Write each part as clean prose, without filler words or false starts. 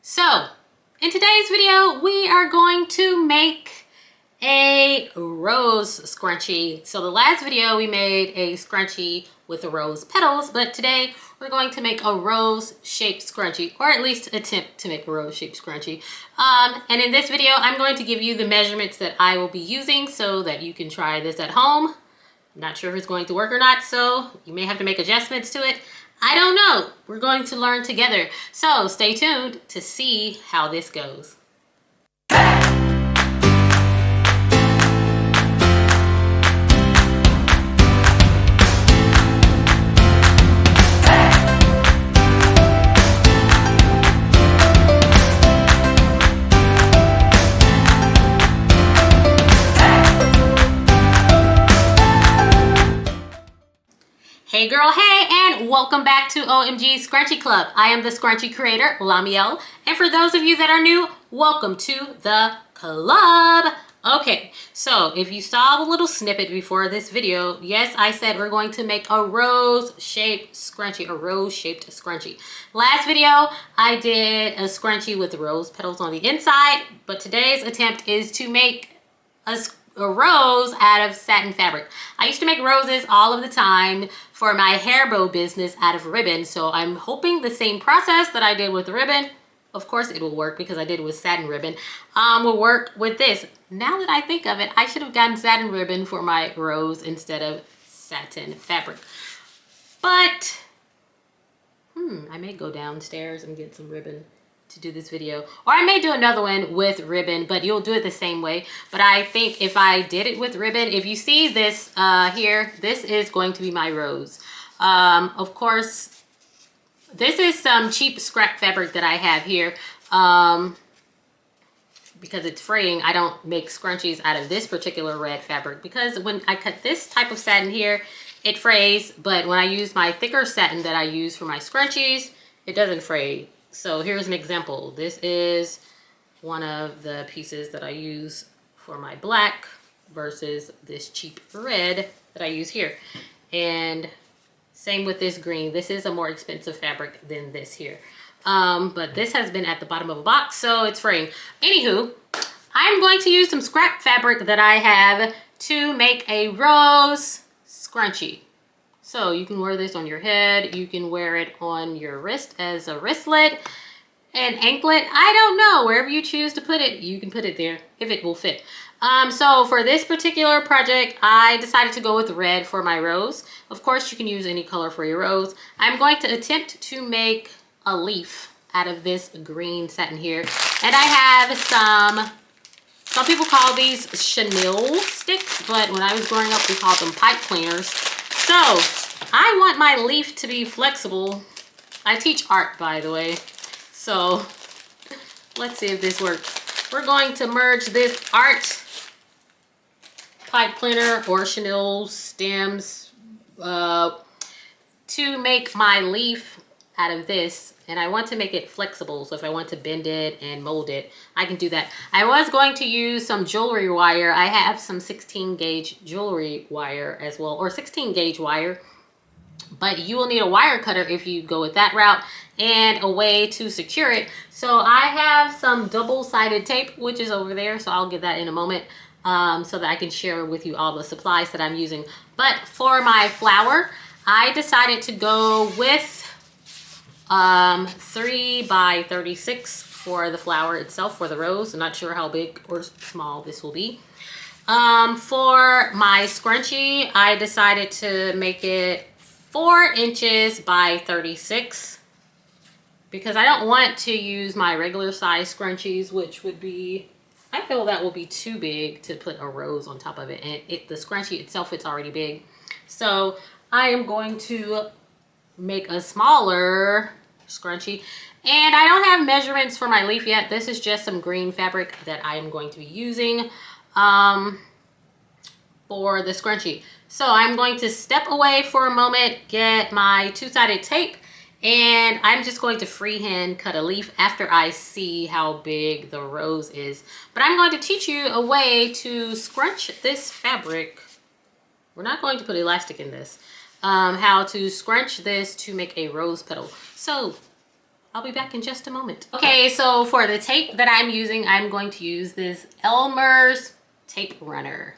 So, in today's video, we are going to make a rose scrunchie. So the last video we made a scrunchie with the rose petals, but today we're going to make a rose shaped scrunchie, or at least attempt to make a rose shaped scrunchie. And in this video, I'm going to give you the measurements that I will be using so that you can try this at home. I'm not sure if it's going to work or not, so you may have to make adjustments to it. I don't know. We're going to learn together. So stay tuned to see how this goes. Hey girl, hey, and welcome back to OMG Scrunchy Club. I am the Scrunchy creator, Lamiel, and for those of you that are new, welcome to the club. Okay, so if you saw the little snippet before this video, yes, I said we're going to make a rose-shaped scrunchie, Last video, I did a scrunchie with rose petals on the inside, but today's attempt is to make a rose out of satin fabric. I used to make roses all of the time for my hair bow business out of ribbon, so I'm hoping the same process that I did with ribbon, of course it will work because I did it with satin ribbon, will work with this. Now that I think of it, I should have gotten satin ribbon for my rose instead of satin fabric. But I may go downstairs and get some ribbon to do this video, or I may do another one with ribbon, but you'll do it the same way. But I think if I did it with ribbon, if you see this here, this is going to be my rose. Of course, this is some cheap scrap fabric that I have here. Because it's fraying, I don't make scrunchies out of this particular red fabric because when I cut this type of satin here, it frays, but when I use my thicker satin that I use for my scrunchies, it doesn't fray. So here's an example. This is one of the pieces that I use for my black versus this cheap red that I use here. And same with this green. This is a more expensive fabric than this here. But this has been at the bottom of a box, so it's fraying. Anywho, I'm going to use some scrap fabric that I have to make a rose scrunchie. So you can wear this on your head, you can wear it on your wrist as a wristlet, an anklet, I don't know, wherever you choose to put it, you can put it there if it will fit. So for this particular project, I decided to go with red for my rose. Of course, you can use any color for your rose. I'm going to attempt to make a leaf out of this green satin here. And I have some people call these chenille sticks, but when I was growing up, we called them pipe cleaners. So I want my leaf to be flexible. I teach art, by the way. So let's see if this works. We're going to merge this art pipe cleaner or chenille stems to make my leaf out of this. And I want to make it flexible, so if I want to bend it and mold it, I can do that. I was going to use some jewelry wire. I have some 16 gauge jewelry wire as well, or 16 gauge wire, but you will need a wire cutter if you go with that route and a way to secure it. So I have some double-sided tape, which is over there, so I'll get that in a moment, so that I can share with you all the supplies that I'm using. But for my flower, I decided to go with 3 by 36 for the flower itself, for the rose. I'm not sure how big or small this will be. For my scrunchie, I decided to make it 4 inches by 36 because I don't want to use my regular size scrunchies, which would be, I feel that will be too big to put a rose on top of it, and the scrunchie itself, it's already big. So I am going to make a smaller scrunchie, and I don't have measurements for my leaf yet. This is just some green fabric that I am going to be using for the scrunchie. So I'm going to step away for a moment, get my two-sided tape, and I'm just going to freehand cut a leaf after I see how big the rose is. But I'm going to teach you a way to scrunch this fabric. We're not going to put elastic in this. How to scrunch this to make a rose petal. So I'll be back in just a moment. Okay, so for the tape that I'm using, I'm going to use this Elmer's tape runner.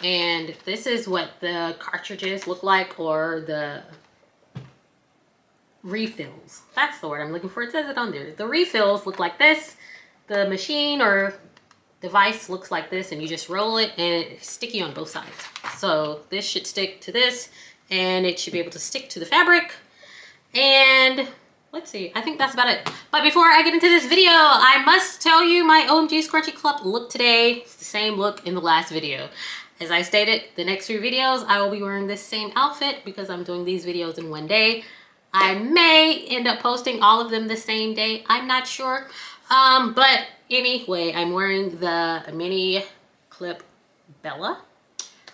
And this is what the cartridges look like, or the refills. That's the word I'm looking for. It says it on there. The refills look like this. The machine or device looks like this, and you just roll it and it's sticky on both sides. So this should stick to this, and it should be able to stick to the fabric. And let's see, I think that's about it. But before I get into this video, I must tell you my OMG Scrunchy Club look today. It's the same look in the last video. As I stated, the next few videos, I will be wearing this same outfit because I'm doing these videos in one day. I may end up posting all of them the same day. I'm not sure. But anyway, I'm wearing the mini clip Bella.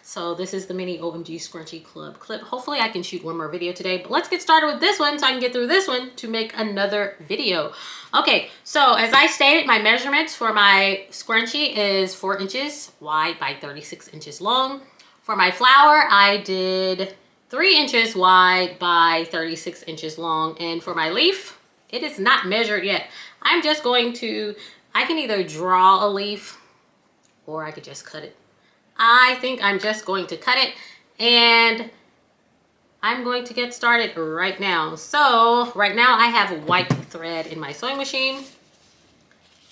So this is the mini OMG Scrunchy Club clip. Hopefully I can shoot one more video today, but let's get started with this one so I can get through this one to make another video. Okay, so as I stated, my measurements for my scrunchie is 4 inches wide by 36 inches long. For my flower, I did 3 inches wide by 36 inches long. And for my leaf, it is not measured yet. I'm just going to, I can either draw a leaf or I could just cut it. I think I'm just going to cut it, and I'm going to get started right now. So right now I have white thread in my sewing machine.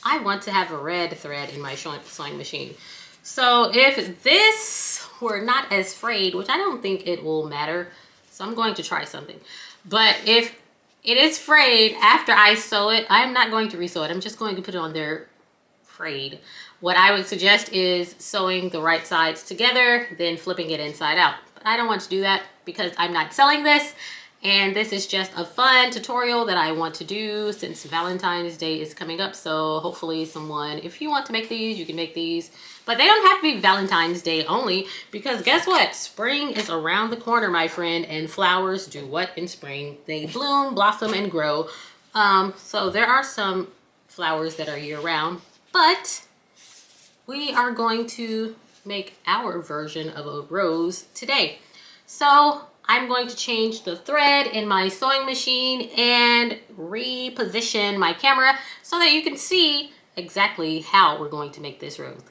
I want to have a red thread in my sewing machine. So if this were not as frayed, which I don't think it will matter, so I'm going to try something. But if it is frayed after I sew it, I'm not going to resew it. I'm just going to put it on there frayed. What I would suggest is sewing the right sides together, then flipping it inside out. But I don't want to do that because I'm not selling this, and this is just a fun tutorial that I want to do since Valentine's Day is coming up. So hopefully someone, if you want to make these, you can make these. But they don't have to be Valentine's Day only, because guess what? Spring is around the corner, my friend, and flowers do what in spring? They bloom, blossom, and grow. So there are some flowers that are year-round, but we are going to make our version of a rose today. So I'm going to change the thread in my sewing machine and reposition my camera so that you can see exactly how we're going to make this rose.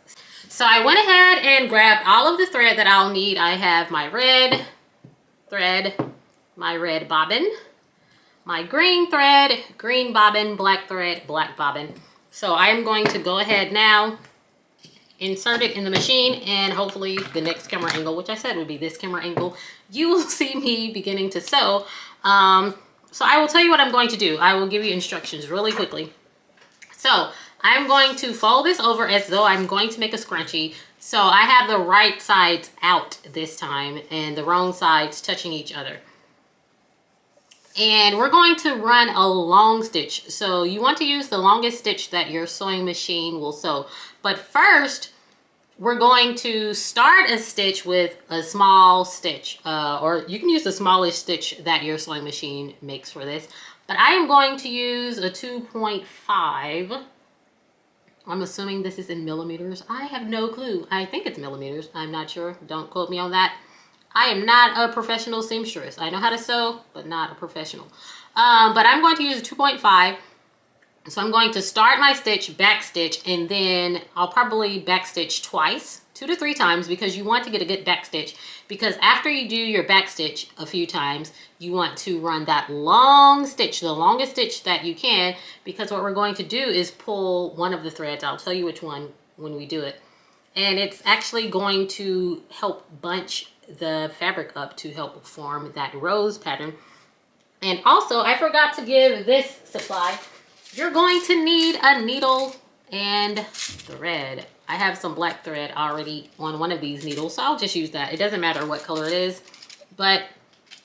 So I went ahead and grabbed all of the thread that I'll need. I have my red thread, my red bobbin, my green thread, green bobbin, black thread, black bobbin. So I'm going to go ahead now, insert it in the machine, and hopefully the next camera angle, which I said would be this camera angle, you will see me beginning to sew. So I will tell you what I'm going to do. I will give you instructions really quickly. So I'm going to fold this over as though I'm going to make a scrunchie. So I have the right sides out this time and the wrong sides touching each other. And we're going to run a long stitch. So you want to use the longest stitch that your sewing machine will sew. But first, we're going to start a stitch with a small stitch. Or you can use the smallest stitch that your sewing machine makes for this. But I am going to use a 2.5. I'm assuming this is in millimeters. I have no clue. I think it's millimeters. I'm not sure. Don't quote me on that. I am not a professional seamstress. I know how to sew, but not a professional. But I'm going to use a 2.5. So I'm going to start my stitch, back stitch, and then I'll probably back stitch twice, 2 to 3 times, because you want to get a good back stitch. Because after you do your back stitch a few times, you want to run that long stitch, the longest stitch that you can, because what we're going to do is pull one of the threads. I'll tell you which one when we do it. And it's actually going to help bunch the fabric up to help form that rose pattern. And also, I forgot to give this supply. You're going to need a needle and thread. I have some black thread already on one of these needles, so I'll just use that. It doesn't matter what color it is, but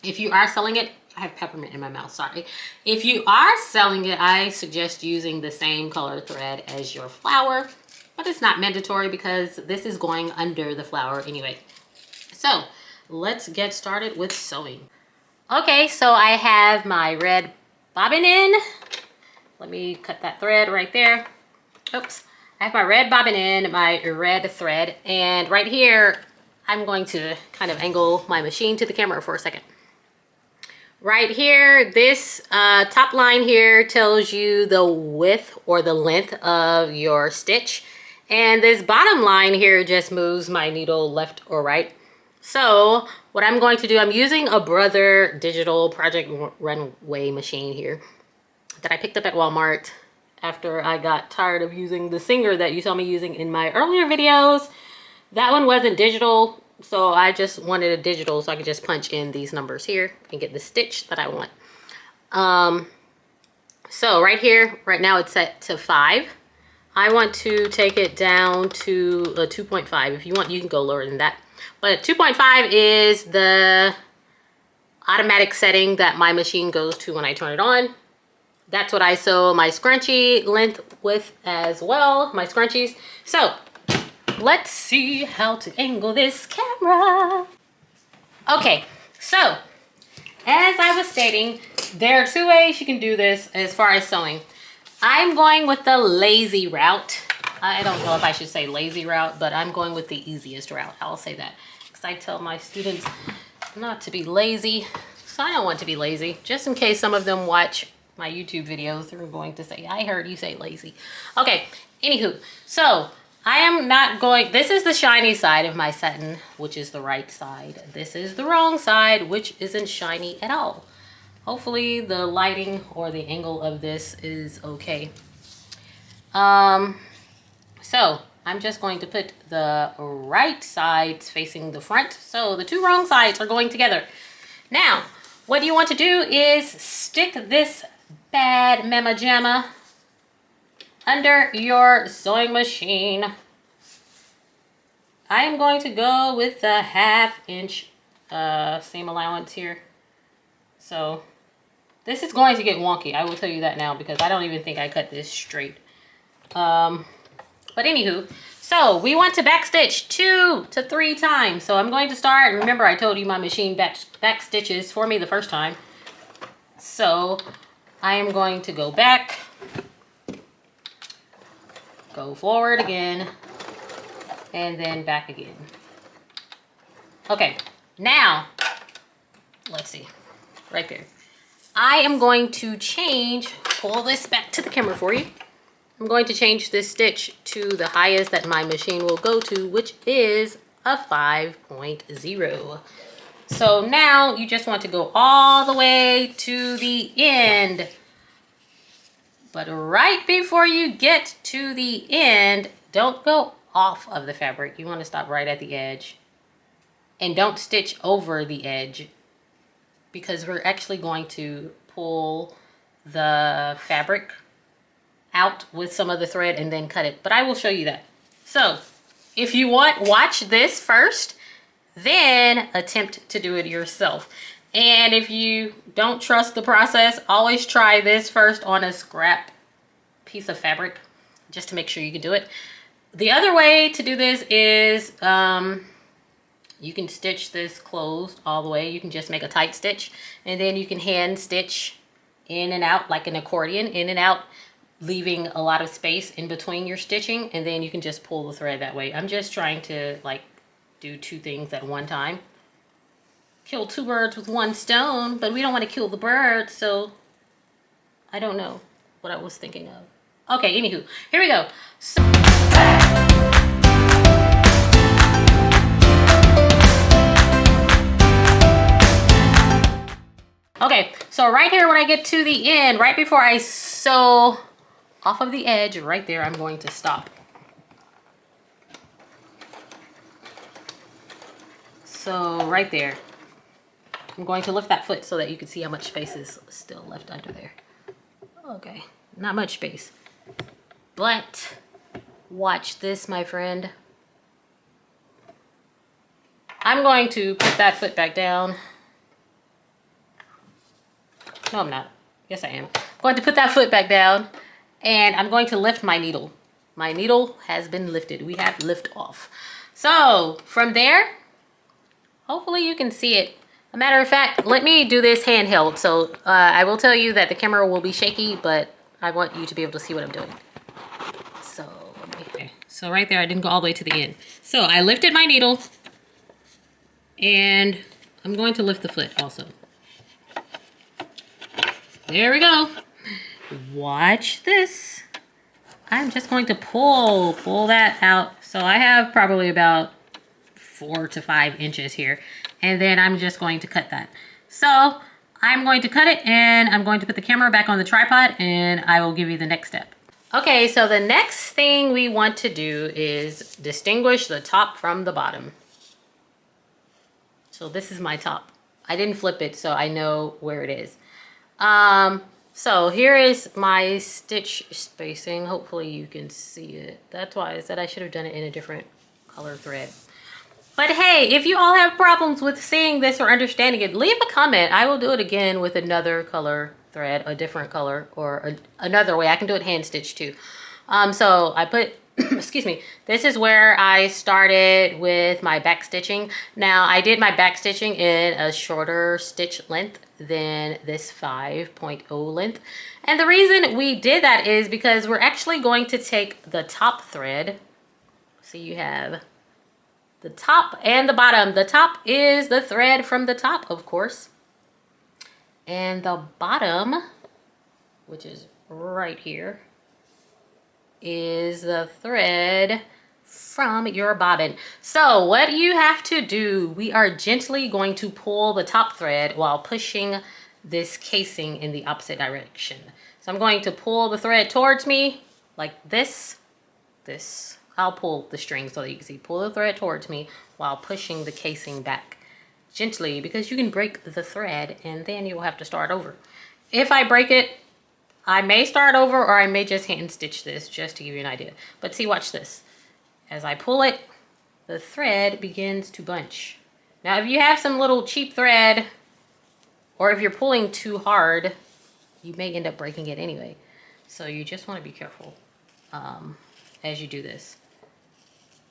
if you are selling it, I have peppermint in my mouth, sorry. If you are selling it, I suggest using the same color thread as your flower, but it's not mandatory because this is going under the flower anyway. So let's get started with sewing. Okay, so I have my red bobbin in. Let me cut that thread right there. Oops. I have my red bobbin in, my red thread, and right here, I'm going to kind of angle my machine to the camera for a second. right here, this top line here tells you the width or the length of your stitch. And this bottom line here just moves my needle left or right. So what I'm going to do, I'm using a Brother Digital Project Runway machine here that I picked up at Walmart after I got tired of using the Singer that you saw me using in my earlier videos. That one wasn't digital, so I just wanted a digital so I could just punch in these numbers here and get the stitch that I want. So right here, right now it's set to 5. I want to take it down to a 2.5. If you want, you can go lower than that. But 2.5 is the automatic setting that my machine goes to when I turn it on. That's what I sew my scrunchie length with as well, my scrunchies. So let's see how to angle this camera. Okay, so as I was stating, there are 2 ways you can do this as far as sewing. I'm going with the lazy route. I don't know if I should say lazy route, but I'm going with the easiest route. I'll say that because I tell my students not to be lazy. So I don't want to be lazy, just in case some of them watch my YouTube videos. They're going to say, I heard you say lazy. Okay, anywho, so I am not going, this is the shiny side of my satin, which is the right side. This is the wrong side, which isn't shiny at all. Hopefully the lighting or the angle of this is okay. So I'm just going to put the right sides facing the front. So the 2 wrong sides are going together. Now, what you want to do is stick this bad mamma jamma under your sewing machine. I am going to go with the 1/2 inch seam allowance here. So this is going to get wonky, I will tell you that now, because I don't even think I cut this straight. But anywho, so we want to back stitch 2 to 3 times. So I'm going to start, remember I told you my machine back stitches for me the first time. So I am going to go back, go forward again, and then back again. Okay, now, let's see, right there. I am going to pull this back to the camera for you. I'm going to change this stitch to the highest that my machine will go to, which is a 5.0. So now you just want to go all the way to the end. But right before you get to the end, don't go off of the fabric. You want to stop right at the edge. And don't stitch over the edge, because we're actually going to pull the fabric out with some of the thread and then cut it. But I will show you that. So if you want, watch this first, then attempt to do it yourself. And if you don't trust the process, always try this first on a scrap piece of fabric, just to make sure you can do it. The other way to do this is you can stitch this closed all the way. You can just make a tight stitch, and then you can hand stitch in and out like an accordion, in and out, leaving a lot of space in between your stitching, and then you can just pull the thread that way. I'm just trying to like do 2 things at one time. Kill 2 birds with 1 stone, but we don't want to kill the bird, so I don't know what I was thinking of. Okay, anywho, here we go. Okay, so right here when I get to the end, right before I sew off of the edge, right there, I'm going to stop. So right there, I'm going to lift that foot so that you can see how much space is still left under there. Okay, not much space. But watch this, my friend. I'm going to put that foot back down. No, I'm not. Yes, I am. I'm going to put that foot back down, and I'm going to lift my needle. My needle has been lifted. We have lift off. So from there, hopefully you can see it. A matter of fact, let me do this handheld. So I will tell you that the camera will be shaky, but I want you to be able to see what I'm doing. So, so right there, I didn't go all the way to the end. So I lifted my needle, and I'm going to lift the foot also. There we go. Watch this. I'm just going to pull that out. So I have probably about 4 to 5 inches here. And then I'm just going to cut that. So I'm going to cut it and I'm going to put the camera back on the tripod and I will give you the next step. Okay, so the next thing we want to do is distinguish the top from the bottom. So this is my top. I didn't flip it, so I know where it is. So here is my stitch spacing. Hopefully you can see it. That's why I said I should have done it in a different color thread. But hey, if you all have problems with seeing this or understanding it, leave a comment. I will do it again with another color thread, a different color, or another way. I can do it hand stitched too. So I put, excuse me, this is where I started with my back stitching. Now I did my back stitching in a shorter stitch length than this 5.0 length. And the reason we did that is because we're actually going to take the top thread. So you have the top and the bottom. The top is the thread from the top, of course. And the bottom, which is right here, is the thread from your bobbin. So what you have to do, we are gently going to pull the top thread while pushing this casing in the opposite direction. So I'm going to pull the thread towards me like this. I'll pull the string so that you can see. Pull the thread towards me while pushing the casing back gently, because you can break the thread and then you will have to start over. If I break it, I may start over or I may just hand stitch this just to give you an idea. But see, watch this. As I pull it, the thread begins to bunch. Now, if you have some little cheap thread, or if you're pulling too hard, you may end up breaking it anyway. So you just want to be careful as you do this.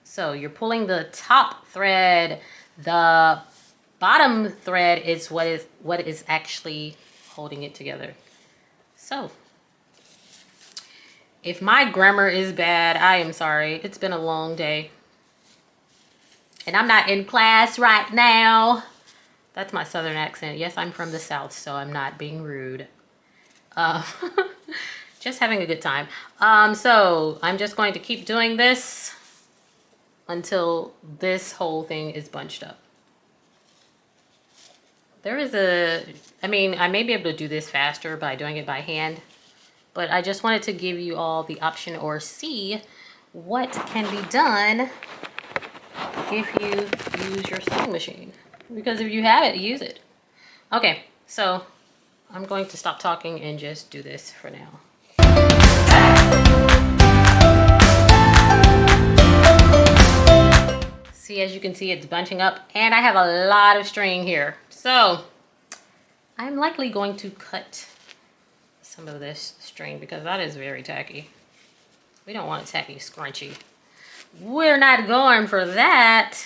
So you're pulling the top thread. The bottom thread is what is actually holding it together. So if my grammar is bad, I am sorry. It's been a long day. And I'm not in class right now. That's my southern accent. Yes, I'm from the South, so I'm not being rude. Just having a good time. So I'm just going to keep doing this until this whole thing is bunched up. There is I may be able to do this faster by doing it by hand, but I just wanted to give you all the option or see what can be done if you use your sewing machine. Because if you have it, use it. Okay, so I'm going to stop talking and just do this for now. See, as you can see, it's bunching up and I have a lot of string here. So I'm likely going to cut some of this string because that is very tacky. We don't want a tacky scrunchie. We're not going for that.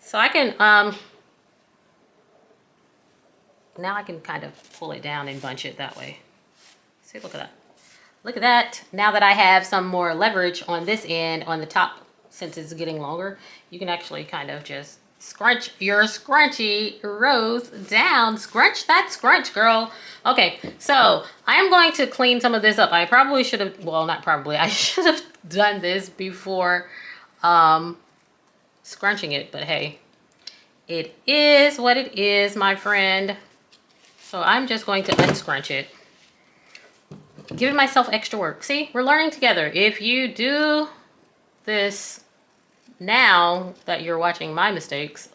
So I can, now I can kind of pull it down and bunch it that way. See, look at that. Look at that. Now that I have some more leverage on this end, on the top, since it's getting longer, you can actually kind of just scrunch your scrunchie rows down. Scrunch that scrunch, girl. Okay, so I am going to clean some of this up. I probably should have, well, not probably, I should have done this before scrunching it, but hey, it is what it is, my friend. So I'm just going to unscrunch it. Giving myself extra work. See, we're learning together. If you do this now that you're watching my mistakes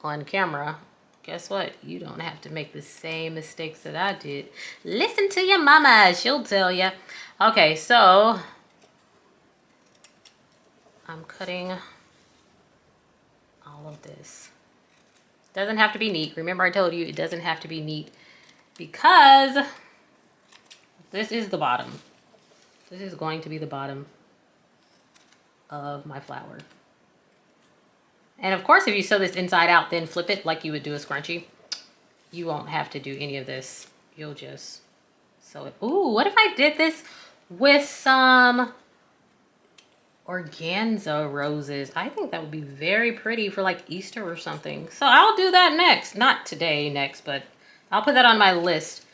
on camera, guess what? You don't have to make the same mistakes that I did. Listen to your mama, she'll tell you. Okay, so I'm cutting all of this. Doesn't have to be neat. Remember, I told you it doesn't have to be neat because this is the bottom. This is going to be the bottom of my flower. And of course, if you sew this inside out, then flip it like you would do a scrunchie, you won't have to do any of this. You'll just sew it. Ooh, what if I did this with some organza roses? I think that would be very pretty for like Easter or something. So I'll do that next. Not today, next, but I'll put that on my list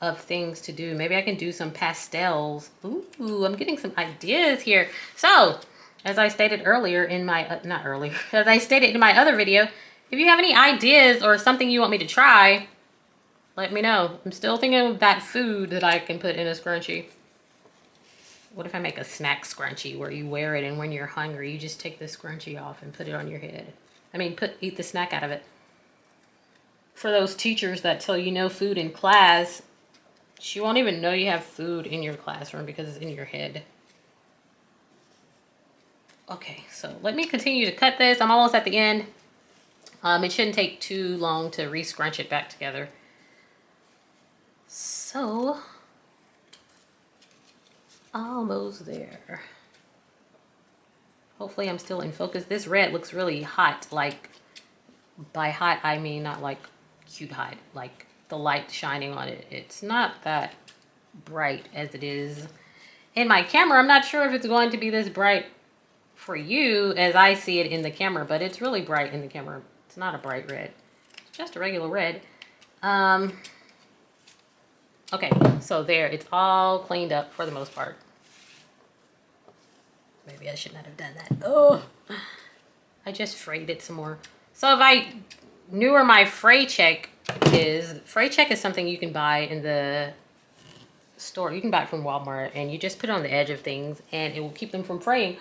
of things to do. Maybe I can do some pastels. Ooh, I'm getting some ideas here. So, as I stated earlier in my, not earlier, as I stated in my other video, if you have any ideas or something you want me to try, let me know. I'm still thinking of that food that I can put in a scrunchie. What if I make a snack scrunchie where you wear it and when you're hungry, you just take the scrunchie off and put it on your head? I mean, eat the snack out of it. For those teachers that tell you no food in class, you won't even know you have food in your classroom because it's in your head. Okay, so let me continue to cut this. I'm almost at the end. It shouldn't take too long to re-scrunch it back together. So, almost there. Hopefully I'm still in focus. This red looks really hot. Like, by hot, I mean not like cute hot. Like the light shining on it. It's not that bright as it is in my camera. I'm not sure if it's going to be this bright for you as I see it in the camera, but it's really bright in the camera. It's not a bright red. It's just a regular red. Okay, so there. It's all cleaned up for the most part. Maybe I should not have done that. Oh, I just frayed it some more. So if I knew where my fray check is something you can buy in the store. You can buy it from Walmart and you just put it on the edge of things and it will keep them from fraying.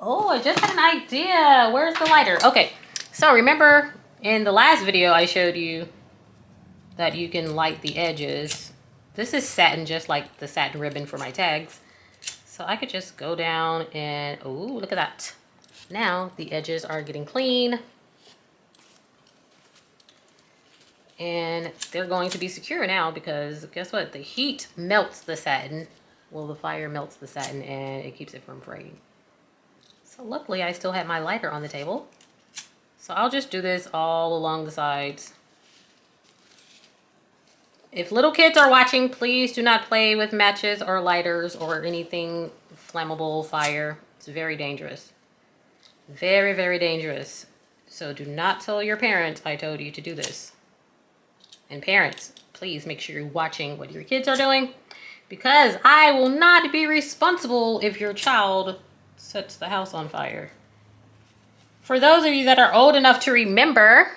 Oh, I just had an idea. Where's the lighter? Okay, so remember in the last video I showed you that you can light the edges. This is satin, just like the satin ribbon for my tags. So I could just go down and, oh, look at that. Now the edges are getting clean. And they're going to be secure now because guess what? The heat melts the satin. Well, the fire melts the satin and it keeps it from fraying. So luckily I still have my lighter on the table. So I'll just do this all along the sides. If little kids are watching, please do not play with matches or lighters or anything flammable fire. It's very dangerous. Very, very dangerous. So do not tell your parents I told you to do this. And parents, please make sure you're watching what your kids are doing because I will not be responsible if your child sets the house on fire. For those of you that are old enough to remember,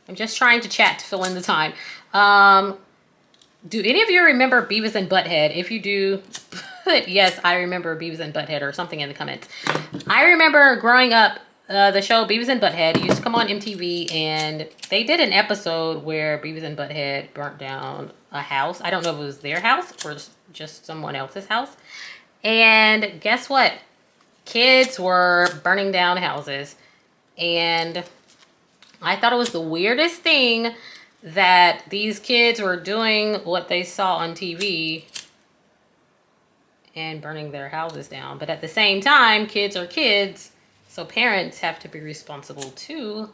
I'm just trying to chat to fill in the time. Do any of you remember Beavis and Butthead? If you do, put yes, I remember Beavis and Butthead or something in the comments. I remember growing up, the show Beavis and Butthead used to come on MTV and they did an episode where Beavis and Butthead burnt down a house. I don't know if it was their house or just someone else's house. And guess what? Kids were burning down houses. And I thought it was the weirdest thing that these kids were doing what they saw on TV and burning their houses down. But at the same time, kids are kids. So parents have to be responsible too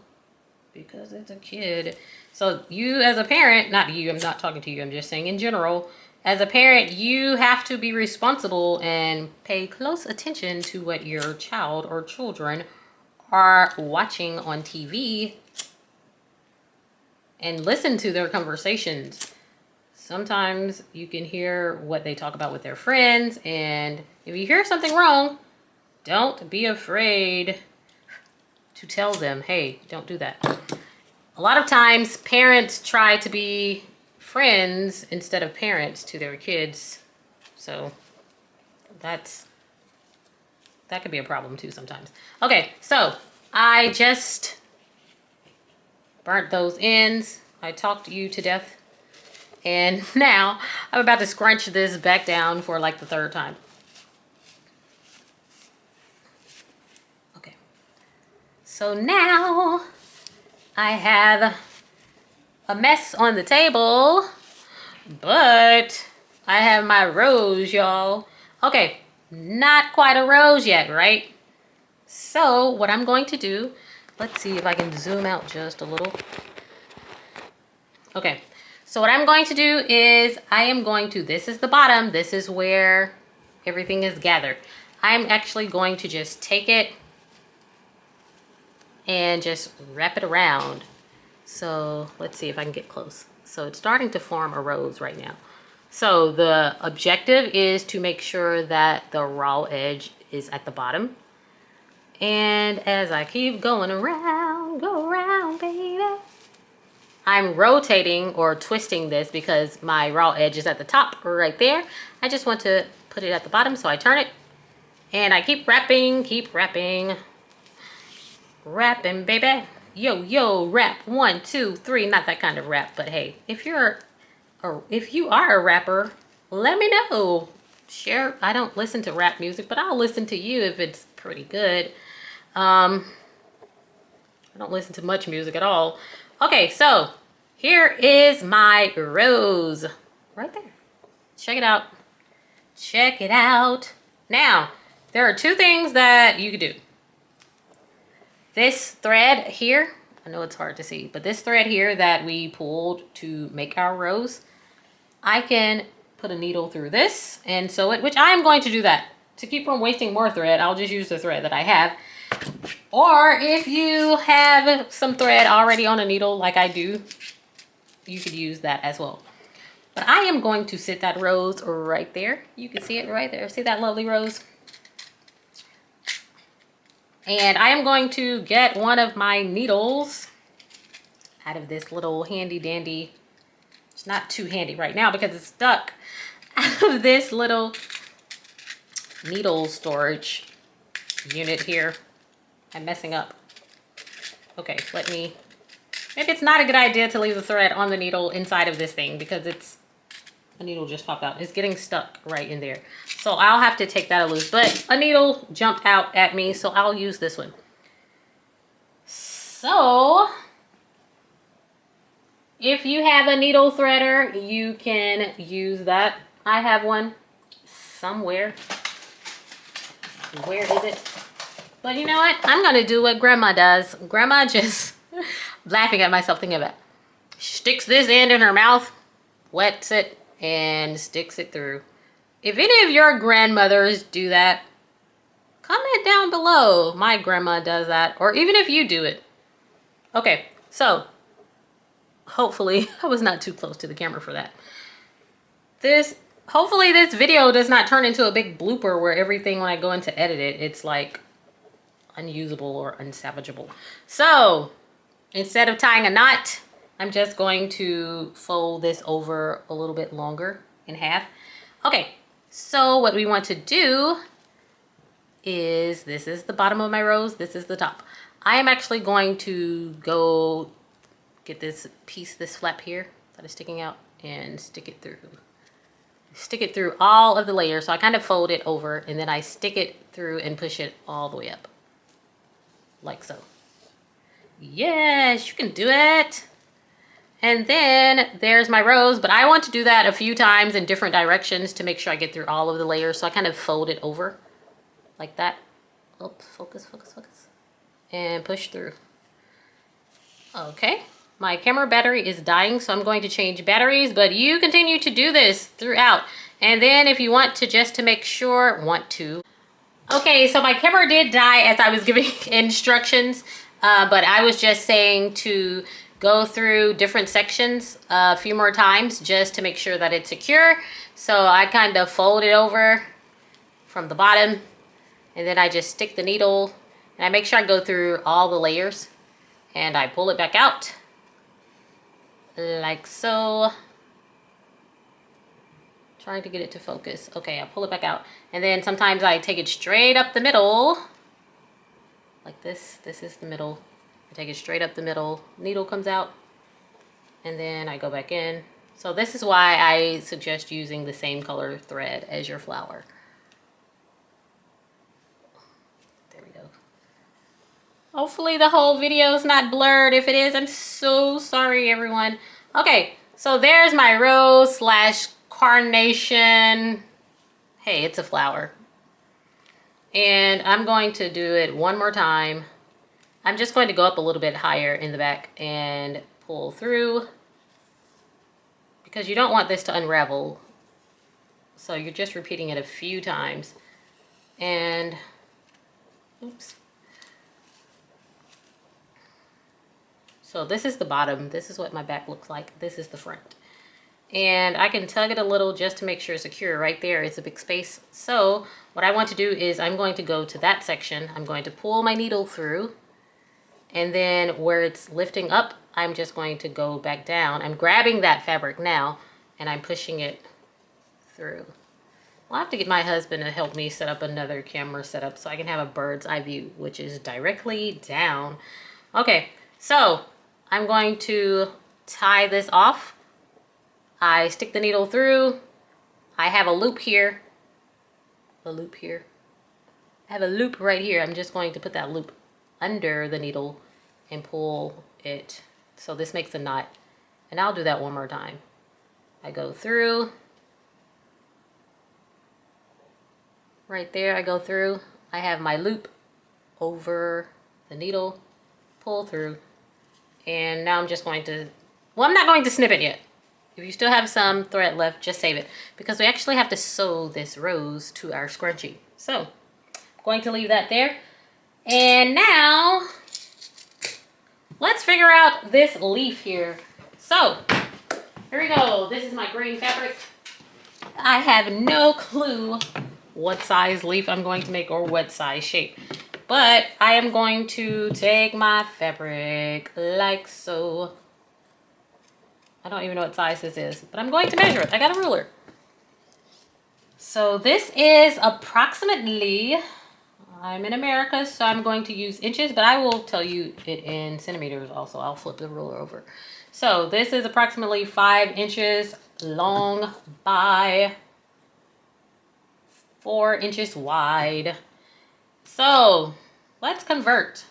because it's a kid. So you as a parent, not you, I'm not talking to you, I'm just saying in general, as a parent, you have to be responsible and pay close attention to what your child or children are watching on TV and listen to their conversations. Sometimes you can hear what they talk about with their friends, and if you hear something wrong, don't be afraid to tell them, hey, don't do that. A lot of times parents try to be friends instead of parents to their kids. So that could be a problem too sometimes. Okay, so I just burnt those ends. I talked you to death. And now I'm about to scrunch this back down for like the third time. Okay. So now I have a mess on the table, but I have my rose, y'all. Okay, not quite a rose yet, right? So what I'm going to do, let's see if I can zoom out just a little. Okay, so what I'm going to do is this is the bottom, this is where everything is gathered. I'm actually going to just take it and just wrap it around. So let's see if I can get close. So it's starting to form a rose right now. So the objective is to make sure that the raw edge is at the bottom. And as I keep going around, go around, baby. I'm rotating or twisting this because my raw edge is at the top right there. I just want to put it at the bottom, so I turn it. And I keep wrapping, wrapping, baby. Yo, yo, wrap. 1, 2, 3. Not that kind of wrap, but hey, if you are a rapper, let me know. Share. I don't listen to rap music, but I'll listen to you if it's pretty good. I don't listen to much music at all. Okay, so here is my rose right there. Check it out. Check it out. Now, there are 2 things that you could do. This thread here, I know it's hard to see, but this thread here that we pulled to make our rose, I can put a needle through this and sew it, which I am going to do that. To keep from wasting more thread, I'll just use the thread that I have. Or if you have some thread already on a needle like I do, you could use that as well. But I am going to sit that rose right there. You can see it right there. See that lovely rose? And I am going to get one of my needles out of this little handy dandy. It's not too handy right now because it's stuck. Out of this little needle storage unit here. I'm messing up. Okay, maybe it's not a good idea to leave the thread on the needle inside of this thing because a needle just popped out. It's getting stuck right in there. So I'll have to take that loose, but a needle jumped out at me, so I'll use this one. So if you have a needle threader, you can use that. I have one somewhere. Where is it? But you know what? I'm gonna do what Grandma does. Grandma just laughing at myself thinking about it. She sticks this end in her mouth, wets it, and sticks it through. If any of your grandmothers do that, comment down below. My grandma does that, or even if you do it. Okay, so hopefully I was not too close to the camera for that. Hopefully this video does not turn into a big blooper where everything when I go in to edit it, it's like unusable or unsalvageable. So instead of tying a knot, I'm just going to fold this over a little bit longer in half. Okay, so what we want to do is, this is the bottom of my rose, this is the top. I am actually going to go get this piece, this flap here that is sticking out, and stick it through. Stick it through all of the layers. So I kind of fold it over and then I stick it through and push it all the way up. Like so. Yes, you can do it. And then there's my rose, but I want to do that a few times in different directions to make sure I get through all of the layers. So I kind of fold it over like that. Oh, focus, focus, focus. And push through. Okay, my camera battery is dying, so I'm going to change batteries, but you continue to do this throughout. And then if you want to, just to make sure, Okay, so my camera did die as I was giving instructions, but I was just saying to go through different sections a few more times just to make sure that it's secure. So I kind of fold it over from the bottom, and then I just stick the needle, and I make sure I go through all the layers, and I pull it back out like so. Trying to get it to focus. Okay, I pull it back out. And then sometimes I take it straight up the middle. Like this. This is the middle. I take it straight up the middle. Needle comes out. And then I go back in. So this is why I suggest using the same color thread as your flower. There we go. Hopefully the whole video is not blurred. If it is, I'm so sorry, everyone. Okay, so there's my rose slash carnation. Hey, it's a flower. And I'm going to do it one more time. I'm just going to go up a little bit higher in the back and pull through, because you don't want this to unravel. So you're just repeating it a few times. And oops. So this is the bottom. This is what my back looks like. This is the front. And I can tug it a little just to make sure it's secure. Right there, it's a big space. So what I want to do is I'm going to go to that section. I'm going to pull my needle through. And then where it's lifting up, I'm just going to go back down. I'm grabbing that fabric now and I'm pushing it through. I'll have to get my husband to help me set up another camera setup so I can have a bird's eye view, which is directly down. Okay, so I'm going to tie this off. I stick the needle through. I have a loop here. A loop here. I have a loop right here. I'm just going to put that loop under the needle and pull it. So this makes a knot. And I'll do that one more time. I go through. Right there, I go through. I have my loop over the needle, pull through. And now I'm just going to, well, I'm not going to snip it yet. If you still have some thread left, just save it. Because we actually have to sew this rose to our scrunchie. So, I'm going to leave that there. And now, let's figure out this leaf here. So, here we go. This is my green fabric. I have no clue what size leaf I'm going to make or what size shape. But I am going to take my fabric like so. I don't even know what size this is, but I'm going to measure it. I got a ruler. So this is approximately, I'm in America, so I'm going to use inches, but I will tell you it in centimeters also. I'll flip the ruler over. So this is approximately 5 inches long by 4 inches wide. So let's convert.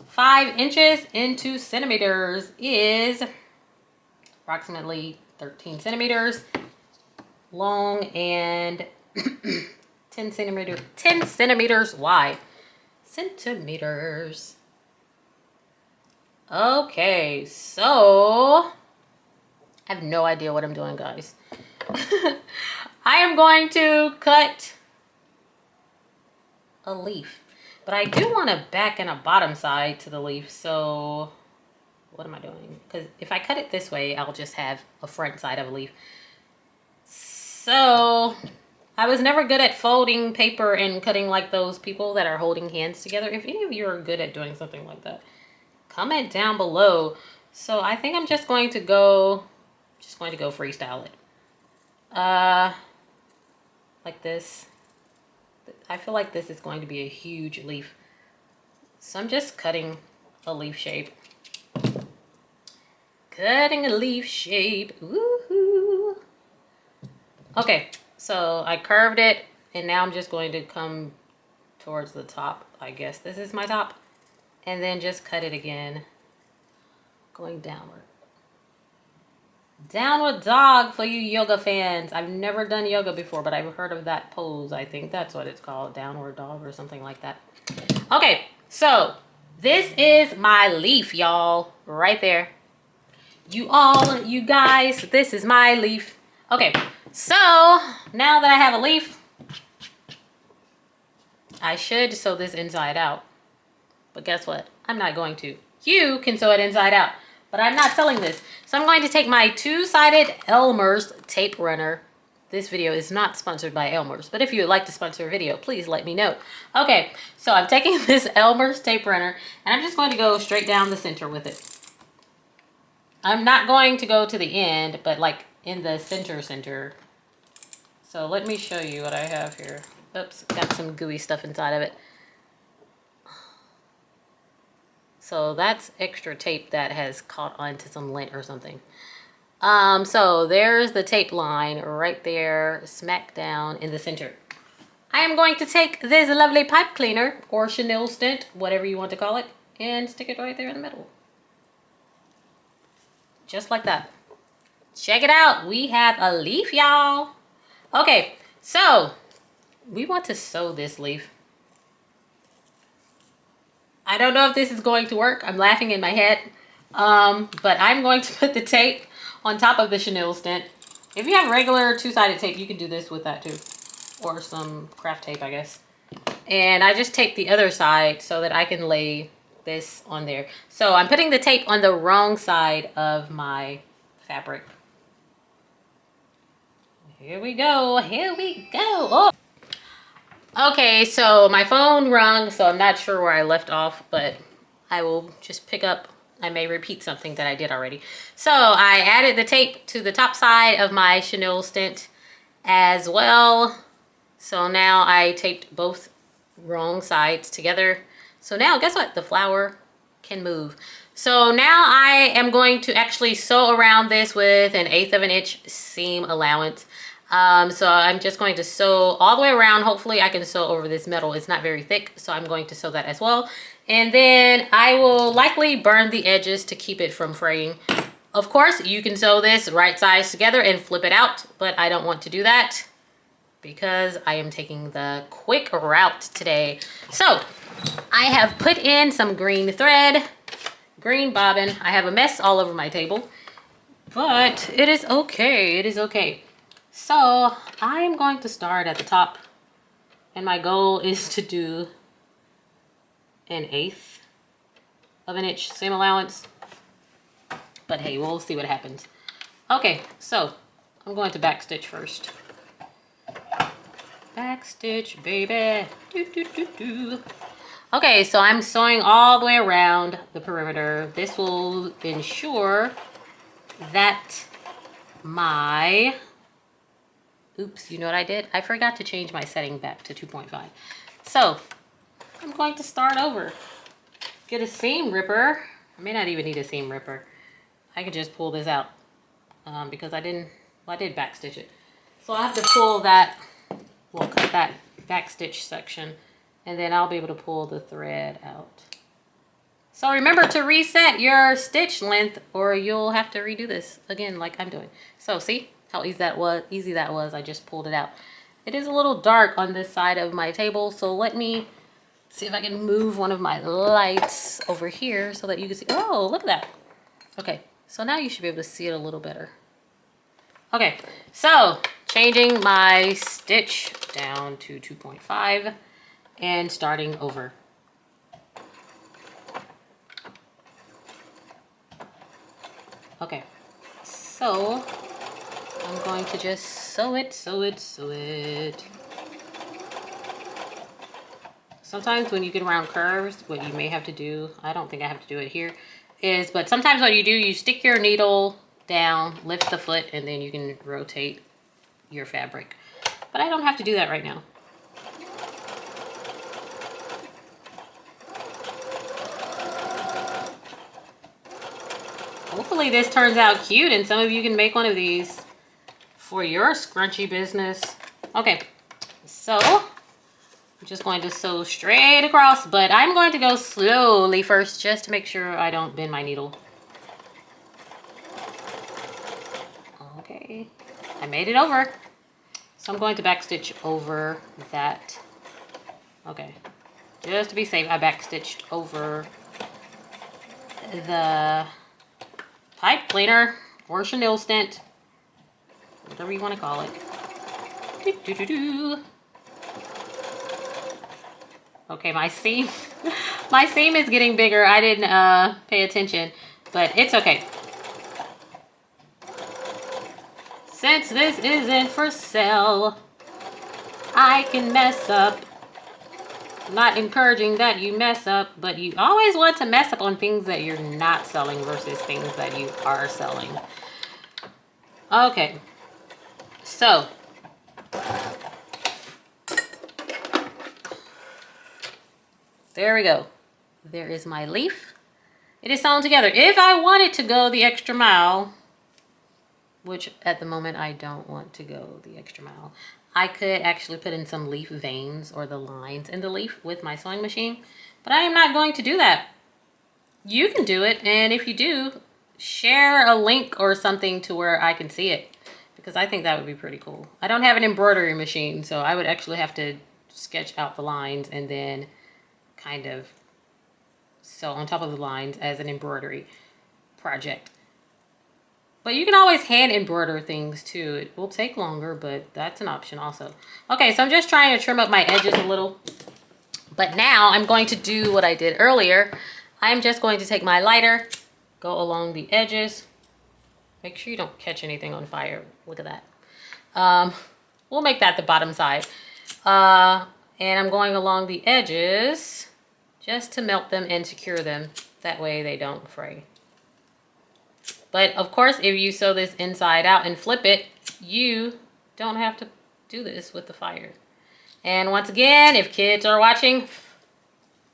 5 inches into centimeters is approximately 13 centimeters long and 10 centimeters wide. Centimeters. Okay, so I have no idea what I'm doing, guys. I am going to cut a leaf, but I do want a back and a bottom side to the leaf, so what am I doing? Because if I cut it this way, I'll just have a front side of a leaf. So I was never good at folding paper and cutting like those people that are holding hands together. If any of you are good at doing something like that, comment down below. So I think I'm just going to go freestyle it. Like this. I feel like this is going to be a huge leaf. So I'm just cutting a leaf shape. Cutting a leaf shape. Woohoo! Okay, so I curved it, and now I'm just going to come towards the top. I guess this is my top. And then just cut it again. Going downward. Downward dog for you yoga fans. I've never done yoga before, but I've heard of that pose. I think that's what it's called. Downward dog or something like that. Okay, so this is my leaf, y'all. Right there. You guys, this is my leaf. Okay, so now that I have a leaf, I should sew this inside out. But guess what? I'm not going to. You can sew it inside out, but I'm not selling this. So I'm going to take my two-sided Elmer's tape runner. This video is not sponsored by Elmer's, but if you would like to sponsor a video, please let me know. Okay, so I'm taking this Elmer's tape runner, and I'm just going to go straight down the center with it. I'm not going to go to the end, but like in the center. So let me show you what I have here. Oops, got some gooey stuff inside of it. So that's extra tape that has caught onto some lint or something. So there's the tape line right there, smack down in the center. I am going to take this lovely pipe cleaner or chenille stent, whatever you want to call it, and stick it right there in the middle. Just like that. Check it out. We have a leaf, y'all. Okay, so we want to sew this leaf. I don't know if this is going to work. I'm laughing in my head. But I'm going to put the tape on top of the chenille stent. If you have regular two-sided tape, you can do this with that too. Or some craft tape, I guess. And I just tape the other side so that I can lay this on there. So I'm putting the tape on the wrong side of my fabric. Here we go. Here we go. Oh. Okay, so my phone rung, so I'm not sure where I left off, but I will just pick up. I may repeat something that I did already. So I added the tape to the top side of my chenille stint as well. So now I taped both wrong sides together. So now guess what? The flower can move. So now I am going to actually sew around this with 1/8 of an inch seam allowance. So I'm just going to sew all the way around. Hopefully I can sew over this metal. It's not very thick, so I'm going to sew that as well. And then I will likely burn the edges to keep it from fraying. Of course, you can sew this right sides together and flip it out, but I don't want to do that because I am taking the quick route today. So I have put in some green thread, green bobbin. I have a mess all over my table, but it is okay. It is okay. So I am going to start at the top, and my goal is to do 1/8 of an inch seam allowance. But hey, we'll see what happens. Okay, so I'm going to backstitch first. Backstitch, baby. Do, do, do, do. Okay, so I'm sewing all the way around the perimeter. This will ensure that my... Oops, you know what I did? I forgot to change my setting back to 2.5. So I'm going to start over. Get a seam ripper. I may not even need a seam ripper. I could just pull this out because I did backstitch it. So I have to pull that, well, cut that backstitch section, and then I'll be able to pull the thread out. So remember to reset your stitch length or you'll have to redo this again like I'm doing. So see how easy that was? I just pulled it out. It is a little dark on this side of my table, so let me see if I can move one of my lights over here so that you can see. Oh, look at that. Okay, so now you should be able to see it a little better. Okay, so changing my stitch down to 2.5 and starting over. Okay, so I'm going to just sew it. Sometimes when you get around curves, what you may have to do, I don't think I have to do it here, but sometimes what you do, you stick your needle down, lift the foot, and then you can rotate your fabric. But I don't have to do that right now. Hopefully this turns out cute and some of you can make one of these for your scrunchy business. Okay, so I'm just going to sew straight across, but I'm going to go slowly first just to make sure I don't bend my needle. Okay, I made it over. So I'm going to backstitch over that. Okay, just to be safe, I backstitched over the pipe cleaner or chenille stint, whatever you want to call it. Do, do, do, do. Okay, my seam is getting bigger. I didn't pay attention, but it's okay. Since this isn't for sale, I can mess up. I'm not encouraging that you mess up, but you always want to mess up on things that you're not selling versus things that you are selling. Okay, so there we go. There is my leaf. It is sewn together. If I wanted to go the extra mile, which at the moment I don't want to go the extra mile, I could actually put in some leaf veins or the lines in the leaf with my sewing machine, but I am not going to do that. You can do it, and if you do, share a link or something to where I can see it, because I think that would be pretty cool. I don't have an embroidery machine, so I would actually have to sketch out the lines and then kind of sew on top of the lines as an embroidery project. But you can always hand embroider things too. It will take longer, but that's an option also. Okay, so I'm just trying to trim up my edges a little. But now I'm going to do what I did earlier. I'm just going to take my lighter, go along the edges. Make sure you don't catch anything on fire. Look at that. We'll make that the bottom side. And I'm going along the edges just to melt them and secure them. That way they don't fray. But of course, if you sew this inside out and flip it, you don't have to do this with the fire. And once again, if kids are watching,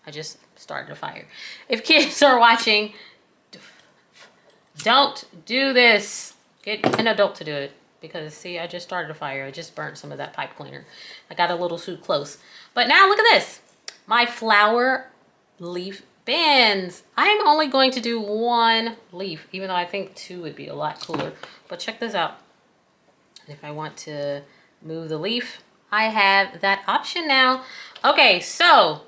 I just started a fire. If kids are watching, don't do this. Get an adult to do it. Because see, I just started a fire. I just burnt some of that pipe cleaner. I got a little too close. But now look at this. My flower leaf bands. I'm only going to do one leaf, even though I think two would be a lot cooler. But check this out. If I want to move the leaf, I have that option now. Okay, so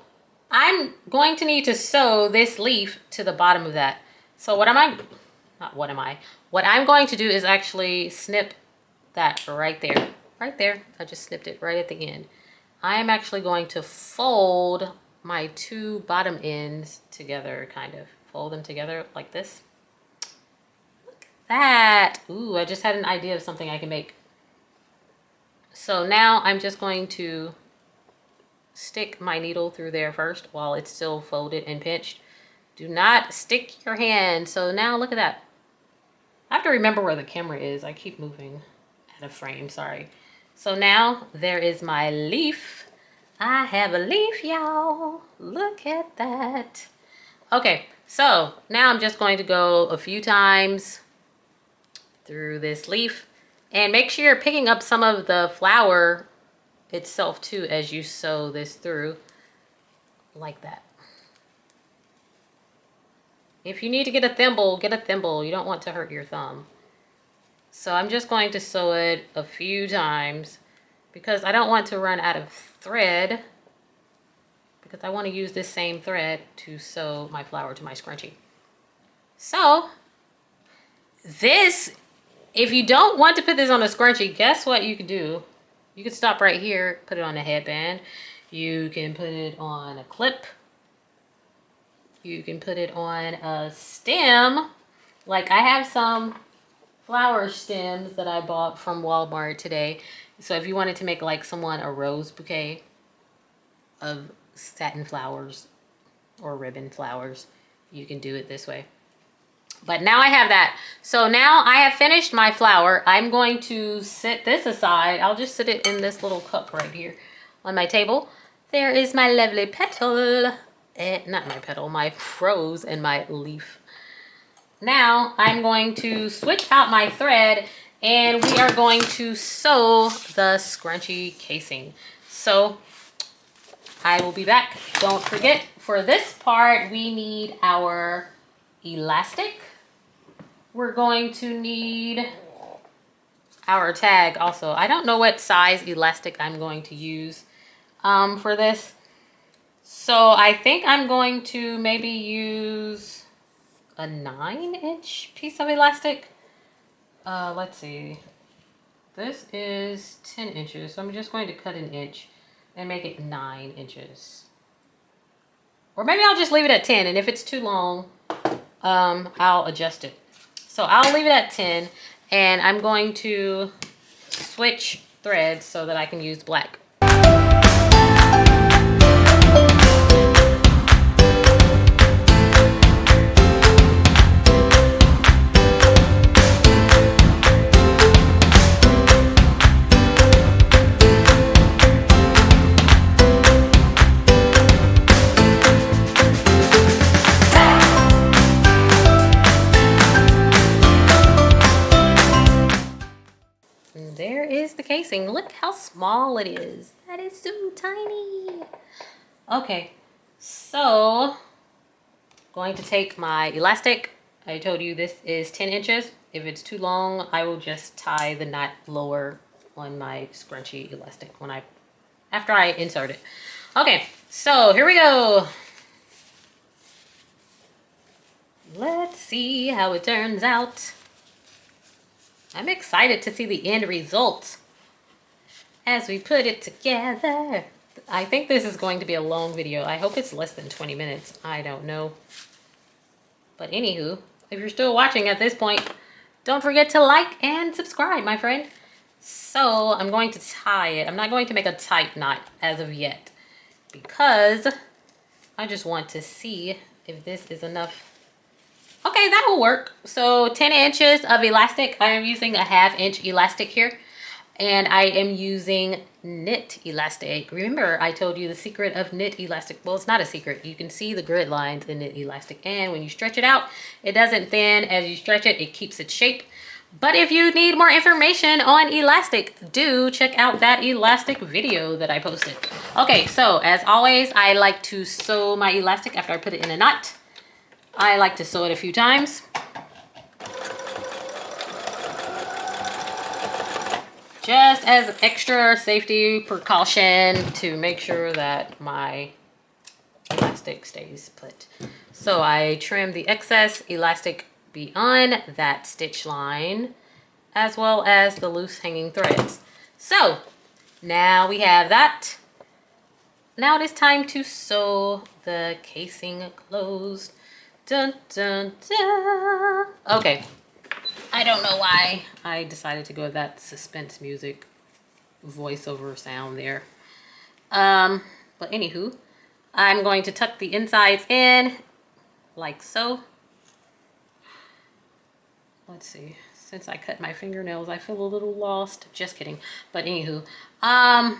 I'm going to need to sew this leaf to the bottom of that. So what I'm going to do is actually snip that right there. Right there. I just snipped it right at the end. I'm actually going to fold my two bottom ends together, kind of. Fold them together like this. Look at that. Ooh, I just had an idea of something I can make. So now I'm just going to stick my needle through there first while it's still folded and pinched. Do not stick your hand. So now look at that. I have to remember where the camera is. I keep moving out of frame, sorry. So now there is my leaf. I have a leaf, y'all. Look at that. Okay, so now I'm just going to go a few times through this leaf. And make sure you're picking up some of the flower itself too as you sew this through. Like that. If you need to get a thimble, get a thimble. You don't want to hurt your thumb. So I'm just going to sew it a few times because I don't want to run out of thread, because I want to use this same thread to sew my flower to my scrunchie. So this, if you don't want to put this on a scrunchie, guess what you can do? You can stop right here, put it on a headband. You can put it on a clip. You can put it on a stem. Like I have some flower stems that I bought from Walmart today. So if you wanted to make like someone a rose bouquet of satin flowers or ribbon flowers, you can do it this way. But now I have that. So now I have finished my flower. I'm going to set this aside. I'll just sit it in this little cup right here on my table. There is my lovely petal. Not my petal, my rose and my leaf. Now I'm going to switch out my thread and we are going to sew the scrunchy casing. So I will be back. Don't forget, for this part, we need our elastic. We're going to need our tag also. I don't know what size elastic I'm going to use for this. So I think I'm going to maybe use a 9-inch piece of elastic. Let's see. This is 10 inches, so I'm just going to cut an inch and make it 9 inches. Or maybe I'll just leave it at 10, and if it's too long, I'll adjust it. So I'll leave it at 10, and I'm going to switch threads so that I can use black. There is the casing. Look how small it is. That is so tiny. Okay, so going to take my elastic. I told you this is 10 inches. If it's too long, I will just tie the knot lower on my scrunchy elastic after I insert it. Okay, so here we go. Let's see how it turns out. I'm excited to see the end result as we put it together. I think this is going to be a long video. I hope it's less than 20 minutes. I don't know. But anywho, if you're still watching at this point, don't forget to like and subscribe, my friend. So I'm going to tie it. I'm not going to make a tight knot as of yet because I just want to see if this is enough. Okay, that will work. So 10 inches of elastic. I am using a 1/2 inch elastic here. And I am using knit elastic. Remember, I told you the secret of knit elastic. Well, it's not a secret. You can see the grid lines in knit elastic. And when you stretch it out, it doesn't thin. As you stretch it, it keeps its shape. But if you need more information on elastic, do check out that elastic video that I posted. Okay, so as always, I like to sew my elastic after I put it in a knot. I like to sew it a few times. Just as extra safety precaution to make sure that my elastic stays put. So I trim the excess elastic beyond that stitch line, as well as the loose hanging threads. So now we have that. Now it is time to sew the casing closed. Dun, dun, dun. Okay. I don't know why I decided to go with that suspense music voiceover sound there. But anywho, I'm going to tuck the insides in like so. Let's see. Since I cut my fingernails, I feel a little lost. Just kidding. But anywho, now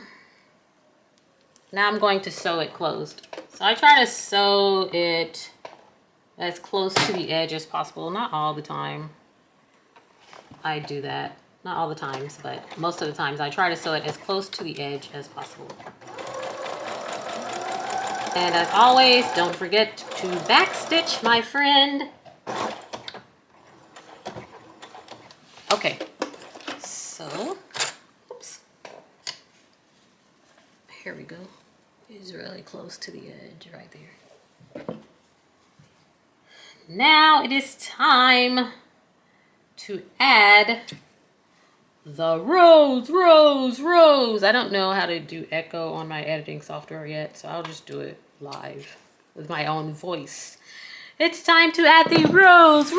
I'm going to sew it closed. So I try to sew it as close to the edge as possible. Not all the time. I do that. Not all the times, but most of the times I try to sew it as close to the edge as possible. And as always, don't forget to backstitch, my friend. Okay, so, oops. Here we go. It's really close to the edge right there. Now it is time to add the rose. I don't know how to do echo on my editing software yet, so I'll just do it live with my own voice. It's time to add the rose.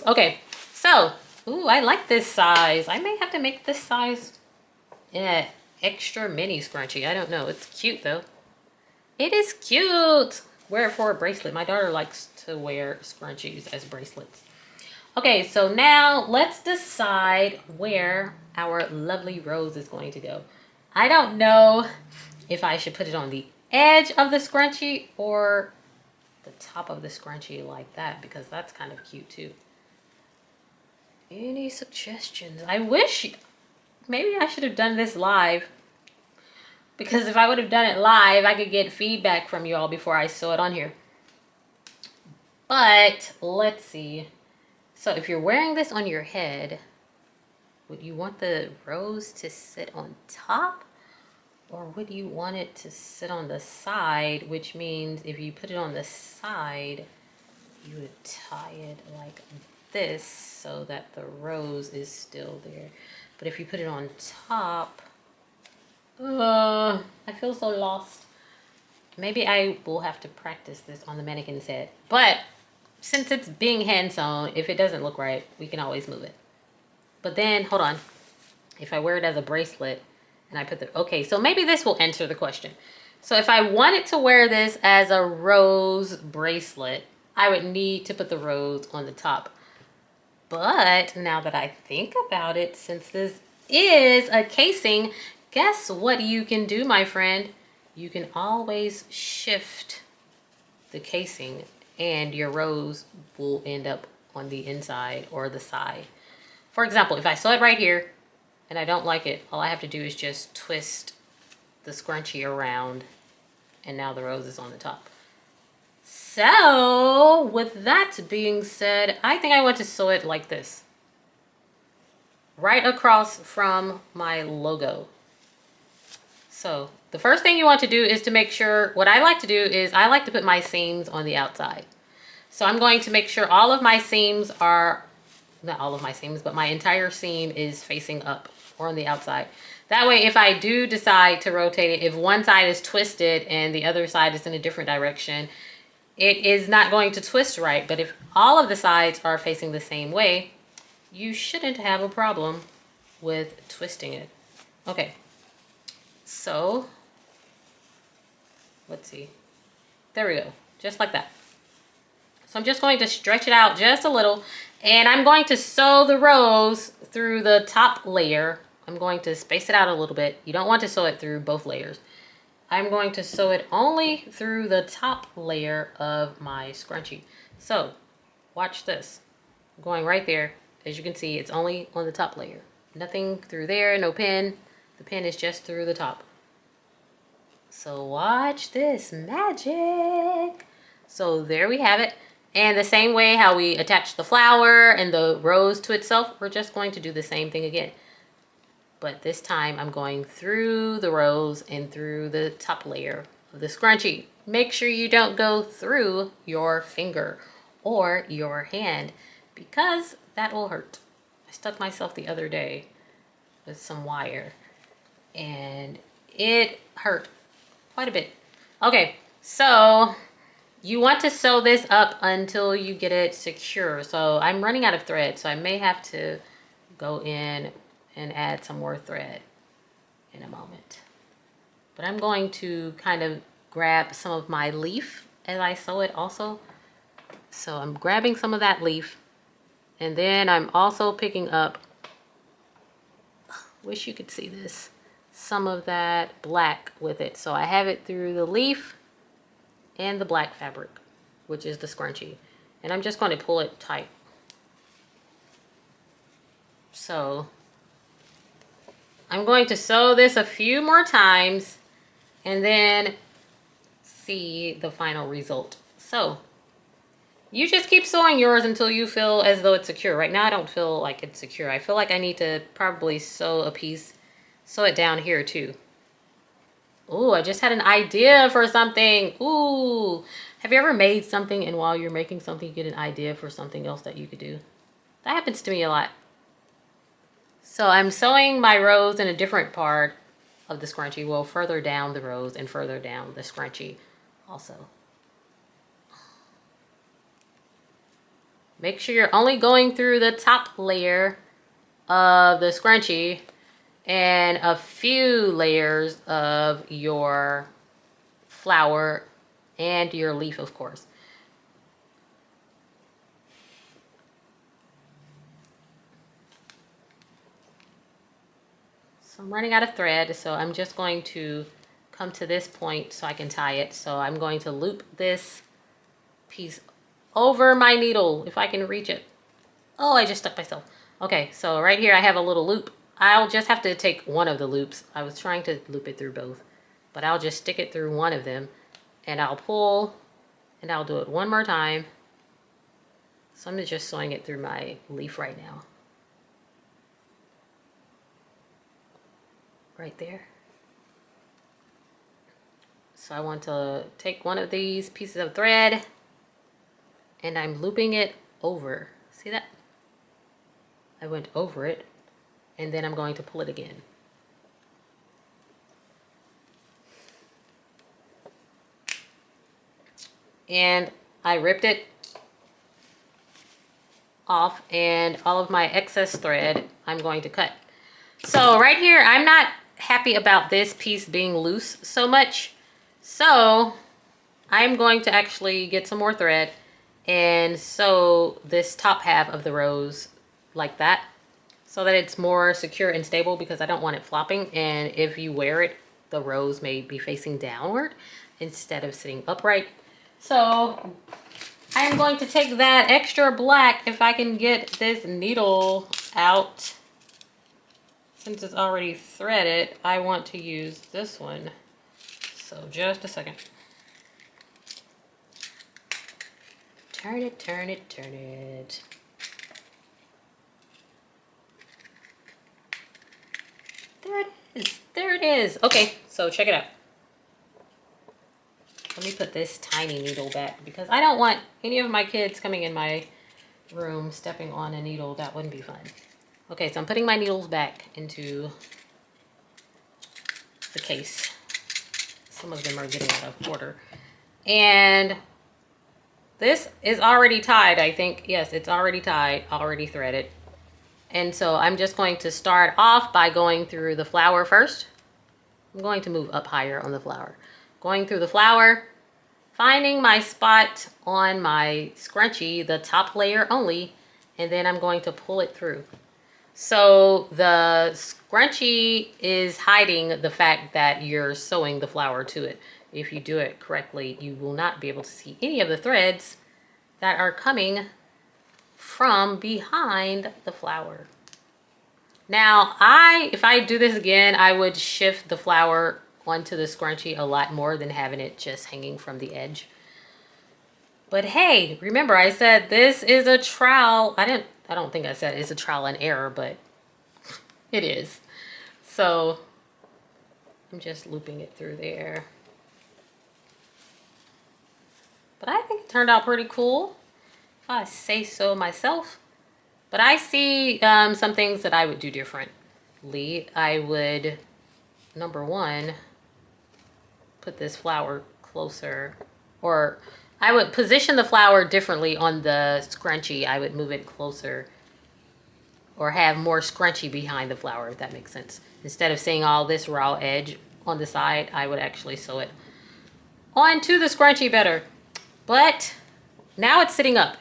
Okay, so, ooh, I like this size. I may have to make this size an extra mini scrunchie. I don't know. It's cute though. It is cute. Wear it for a bracelet. My daughter likes to wear scrunchies as bracelets. Okay, so now let's decide where our lovely rose is going to go. I don't know if I should put it on the edge of the scrunchie or the top of the scrunchie like that, because that's kind of cute too. Any suggestions? I wish maybe I should have done this live, because if I would have done it live, I could get feedback from you all before I sew it on here. But let's see. So if you're wearing this on your head, would you want the rose to sit on top, or would you want it to sit on the side? Which means if you put it on the side, you would tie it like this so that the rose is still there. But if you put it on top, I feel so lost. Maybe I will have to practice this on the mannequin's head. But since it's being hand sewn, if it doesn't look right, we can always move it. But then, hold on. If I wear it as a bracelet and I put the, okay, so maybe this will answer the question. So if I wanted to wear this as a rose bracelet, I would need to put the rose on the top. But now that I think about it, since this is a casing, guess what you can do, my friend? You can always shift the casing and your rose will end up on the inside or the side. For example, if I sew it right here and I don't like it, all I have to do is just twist the scrunchie around and now the rose is on the top. So with that being said, I think I want to sew it like this. Right across from my logo. So the first thing you want to do is to make sure, what I like to do is I like to put my seams on the outside. So I'm going to make sure all of my seams are, not all of my seams, but my entire seam is facing up or on the outside. That way, if I do decide to rotate it, if one side is twisted and the other side is in a different direction, it is not going to twist right. But if all of the sides are facing the same way, you shouldn't have a problem with twisting it. Okay, so let's see. There we go, just like that. So I'm just going to stretch it out just a little, and I'm going to sew the rows through the top layer. I'm going to space it out a little bit. You don't want to sew it through both layers. I'm going to sew it only through the top layer of my scrunchie. So watch this. I'm going right there. As you can see, it's only on the top layer. Nothing through there, no pin. The pin is just through the top. So watch this magic. So there we have it. And the same way how we attach the flower and the rose to itself, we're just going to do the same thing again. But this time I'm going through the rose and through the top layer of the scrunchie. Make sure you don't go through your finger or your hand because that will hurt. I stuck myself the other day with some wire and it hurt quite a bit. Okay, so you want to sew this up until you get it secure. So I'm running out of thread, so I may have to go in and add some more thread in a moment. But I'm going to kind of grab some of my leaf as I sew it also. So I'm grabbing some of that leaf, and then I'm also picking up, wish you could see this, some of that black with it. So I have it through the leaf and the black fabric, which is the scrunchie. And I'm just going to pull it tight. So I'm going to sew this a few more times and then see the final result. So you just keep sewing yours until you feel as though it's secure. Right now I don't feel like it's secure. I feel like I need to probably sew a piece, sew it down here too. Ooh, I just had an idea for something. Ooh, have you ever made something and while you're making something you get an idea for something else that you could do? That happens to me a lot. So I'm sewing my rows in a different part of the scrunchie. Well, further down the rows and further down the scrunchie also. Make sure you're only going through the top layer of the scrunchie and a few layers of your flower and your leaf, of course. So I'm running out of thread, so I'm just going to come to this point so I can tie it. So I'm going to loop this piece over my needle if I can reach it. Oh, I just stuck myself. Okay, so right here I have a little loop. I'll just have to take one of the loops. I was trying to loop it through both, but I'll just stick it through one of them and I'll pull and I'll do it one more time. So I'm just sewing it through my leaf right now. Right there. So I want to take one of these pieces of thread and I'm looping it over. See that? I went over it and then I'm going to pull it again. And I ripped it off and all of my excess thread I'm going to cut. So right here, I'm not happy about this piece being loose so much. So I'm going to actually get some more thread and sew this top half of the rose like that so that it's more secure and stable because I don't want it flopping. And if you wear it, the rose may be facing downward instead of sitting upright. So I'm going to take that extra black, if I can get this needle out. Since it's already threaded, I want to use this one. So just a second. Turn it, turn it, turn it. There it is. There it is. Okay, so check it out. Let me put this tiny needle back because I don't want any of my kids coming in my room stepping on a needle. That wouldn't be fun. Okay, so I'm putting my needles back into the case. Some of them are getting out of order. And this is already tied, I think. Yes, it's already tied, already threaded. And so I'm just going to start off by going through the flower first. I'm going to move up higher on the flower. Going through the flower, finding my spot on my scrunchie, the top layer only, and then I'm going to pull it through. So the scrunchie is hiding the fact that you're sewing the flower to it. If you do it correctly, you will not be able to see any of the threads that are coming from behind the flower. Now, if I do this again, I would shift the flower onto the scrunchie a lot more than having it just hanging from the edge. But hey, remember I said this is a trial. I don't think I said it's a trial and error, but it is. So I'm just looping it through there. But I think it turned out pretty cool, if I say so myself. But I see some things that I would do differently. I would, number one, put this flower closer, or I would position the flower differently on the scrunchie. I would move it closer or have more scrunchie behind the flower, if that makes sense. Instead of seeing all this raw edge on the side, I would actually sew it onto the scrunchie better. But now it's sitting up.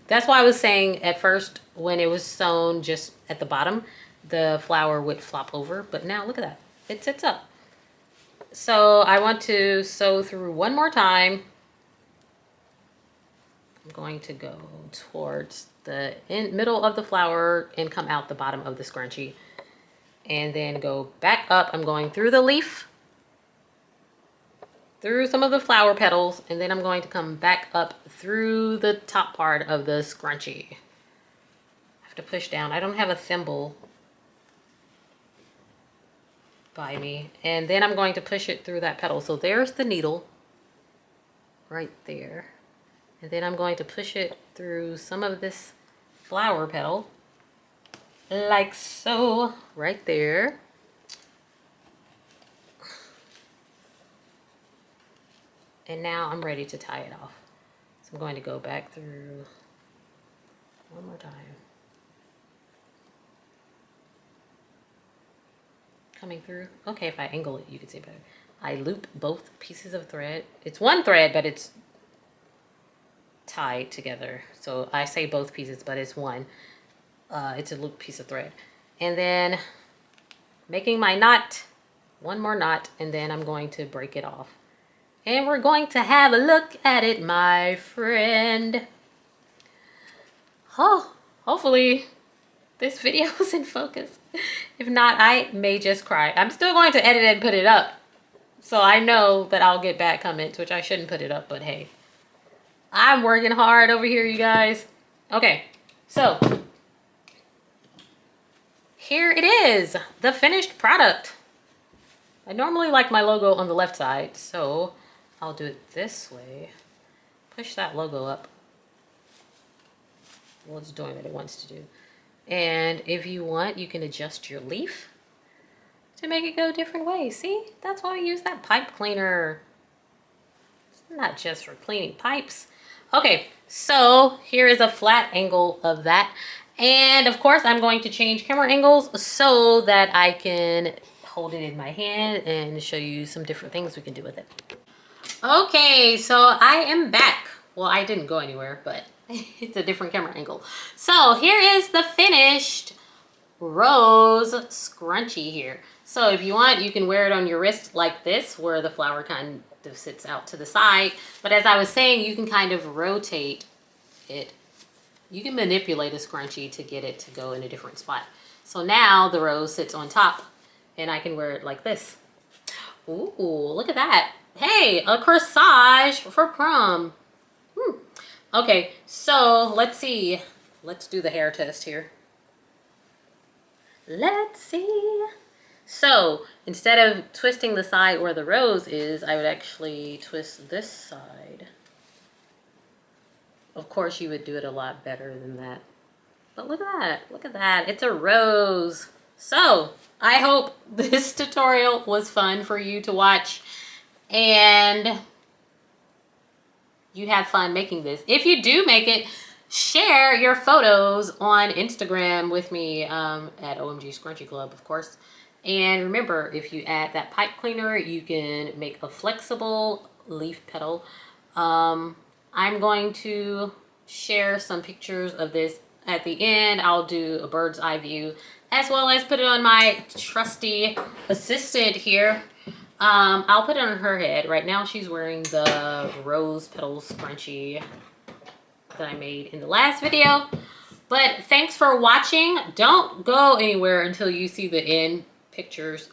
That's why I was saying at first when it was sewn just at the bottom, the flower would flop over. But now look at that, it sits up. So I want to sew through one more time. I'm going to go towards the middle of the flower and come out the bottom of the scrunchie. And then go back up. I'm going through the leaf, through some of the flower petals, and then I'm going to come back up through the top part of the scrunchie. I have to push down. I don't have a thimble by me. And then I'm going to push it through that petal. So there's the needle right there. And then I'm going to push it through some of this flower petal, like so, right there. And now I'm ready to tie it off. So I'm going to go back through one more time. Coming through. Okay, if I angle it, you can see better. I loop both pieces of thread. It's one thread, but it's tied together. So I say both pieces, but it's one. It's a loop piece of thread. And then making my knot, one more knot, and then I'm going to break it off. And we're going to have a look at it, my friend. Oh, hopefully this video is in focus. If not, I may just cry. I'm still going to edit and put it up, so I know that I'll get bad comments, which I shouldn't put it up, but hey. I'm working hard over here, you guys. Okay, so here it is, the finished product. I normally like my logo on the left side, so I'll do it this way. Push that logo up. Well, it's doing what it wants to do. And if you want, you can adjust your leaf to make it go different ways. See, that's why we use that pipe cleaner. It's not just for cleaning pipes. Okay, so here is a flat angle of that. And of course, I'm going to change camera angles so that I can hold it in my hand and show you some different things we can do with it. Okay, so I am back. Well, I didn't go anywhere, but it's a different camera angle. So here is the finished rose scrunchie here. So if you want, you can wear it on your wrist like this, where the flower kind of sits out to the side. But as I was saying, you can kind of rotate it. You can manipulate a scrunchie to get it to go in a different spot. So now the rose sits on top and I can wear it like this. Ooh, look at that. Hey, a corsage for prom. Okay, so let's see. Let's do the hair test here. Let's see. So instead of twisting the side where the rose is, I would actually twist this side. Of course, you would do it a lot better than that. But look at that. Look at that. It's a rose. So I hope this tutorial was fun for you to watch. And you have fun making this. If you do make it, share your photos on Instagram with me at OMG Scrunchy Club, of course. And remember, if you add that pipe cleaner, you can make a flexible leaf petal. I'm going to share some pictures of this at the end. I'll do a bird's eye view, as well as put it on my trusty assistant here. I'll put it on her head. Right now she's wearing the rose petal scrunchie that I made in the last video. But thanks for watching. Don't go anywhere until you see the end pictures.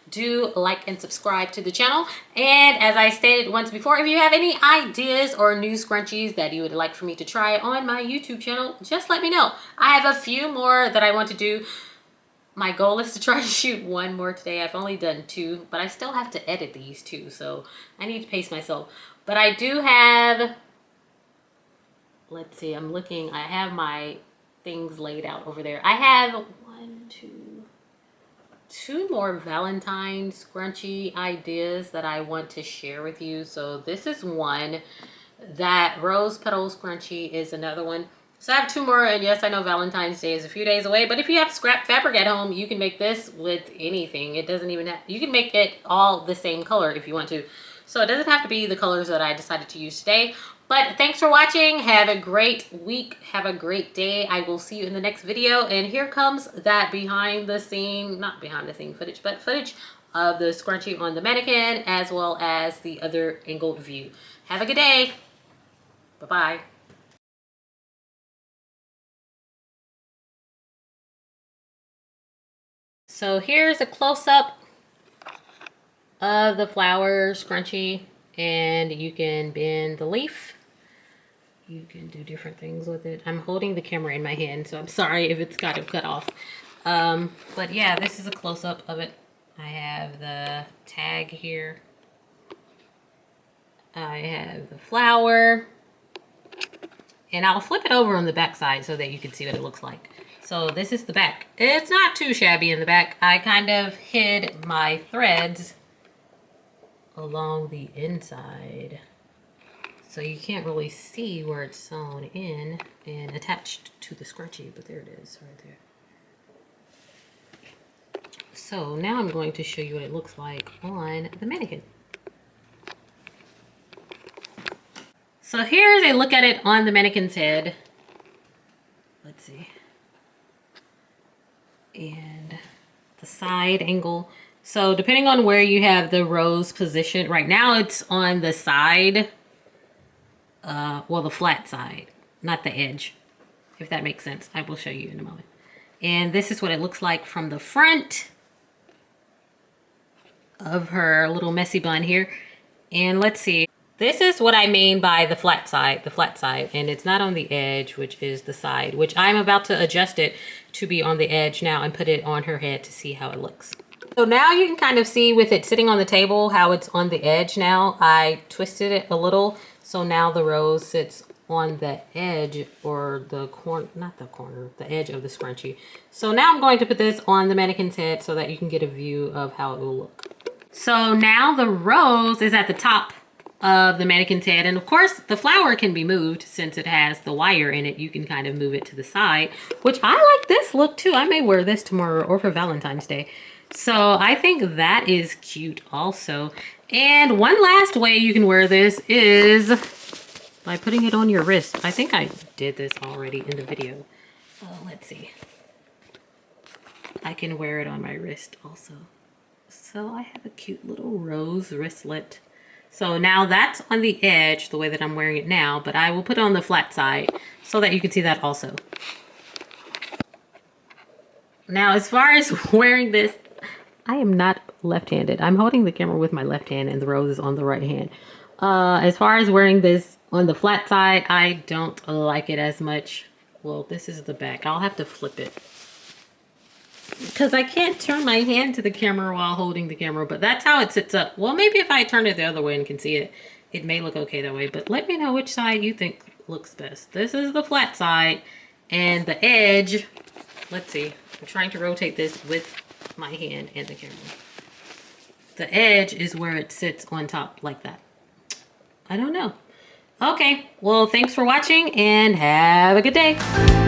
Do like and subscribe to the channel. And as I stated once before, if you have any ideas or new scrunchies that you would like for me to try on my YouTube channel, just let me know. I have a few more that I want to do. My goal is to try to shoot one more today. I've only done 2, but I still have to edit these 2, so I need to pace myself. But I do have, let's see, I'm looking, I have my things laid out over there. I have 2 more Valentine scrunchie ideas that I want to share with you. So this is one. That rose petal scrunchie is another one. So I have 2 more, and yes, I know Valentine's Day is a few days away, but if you have scrap fabric at home, you can make this with anything. It doesn't even have, you can make it all the same color if you want to. So it doesn't have to be the colors that I decided to use today. But thanks for watching. Have a great week. Have a great day. I will see you in the next video. And here comes that behind the scene, not behind the scene footage, but footage of the scrunchie on the mannequin, as well as the other angled view. Have a good day. Bye-bye. So here's a close-up of the flower scrunchie, and you can bend the leaf. You can do different things with it. I'm holding the camera in my hand, so I'm sorry if it's got to cut off. But yeah, this is a close-up of it. I have the tag here. I have the flower. And I'll flip it over on the back side so that you can see what it looks like. So this is the back. It's not too shabby in the back. I kind of hid my threads along the inside, so you can't really see where it's sewn in and attached to the scrunchie, but there it is right there. So now I'm going to show you what it looks like on the mannequin. So here's a look at it on the mannequin's head. Let's see. And the side angle. So depending on where you have the rose positioned, right now it's on the side, well, the flat side, not the edge, if that makes sense. I will show you in a moment. And this is what it looks like from the front of her little messy bun here. And let's see. This is what I mean by the flat side, and it's not on the edge, which is the side, which I'm about to adjust it to be on the edge now and put it on her head to see how it looks. So now you can kind of see with it sitting on the table how it's on the edge now. I twisted it a little, so now the rose sits on the edge, or the corner, not the corner, the edge of the scrunchie. So now I'm going to put this on the mannequin's head so that you can get a view of how it will look. So now the rose is at the top of the mannequin's head, and of course the flower can be moved since it has the wire in it. You can kind of move it to the side, which I like this look too. I may wear this tomorrow or for Valentine's Day. So I think that is cute also. And one last way you can wear this is by putting it on your wrist. I think I did this already in the video. Let's see. I can wear it on my wrist also. So I have a cute little rose wristlet. So now that's on the edge, the way that I'm wearing it now, but I will put it on the flat side so that you can see that also. Now, as far as wearing this, I am not left-handed. I'm holding the camera with my left hand and the rose is on the right hand. As far as wearing this on the flat side, I don't like it as much. Well, this is the back. I'll have to flip it, because I can't turn my hand to the camera while holding the camera, but that's how it sits up. Well, maybe if I turn it the other way and can see it, it may look okay that way, but let me know which side you think looks best. This is the flat side, and the edge, let's see, I'm trying to rotate this with my hand and the camera. The edge is where it sits on top like that. I don't know. Okay, well, thanks for watching and have a good day.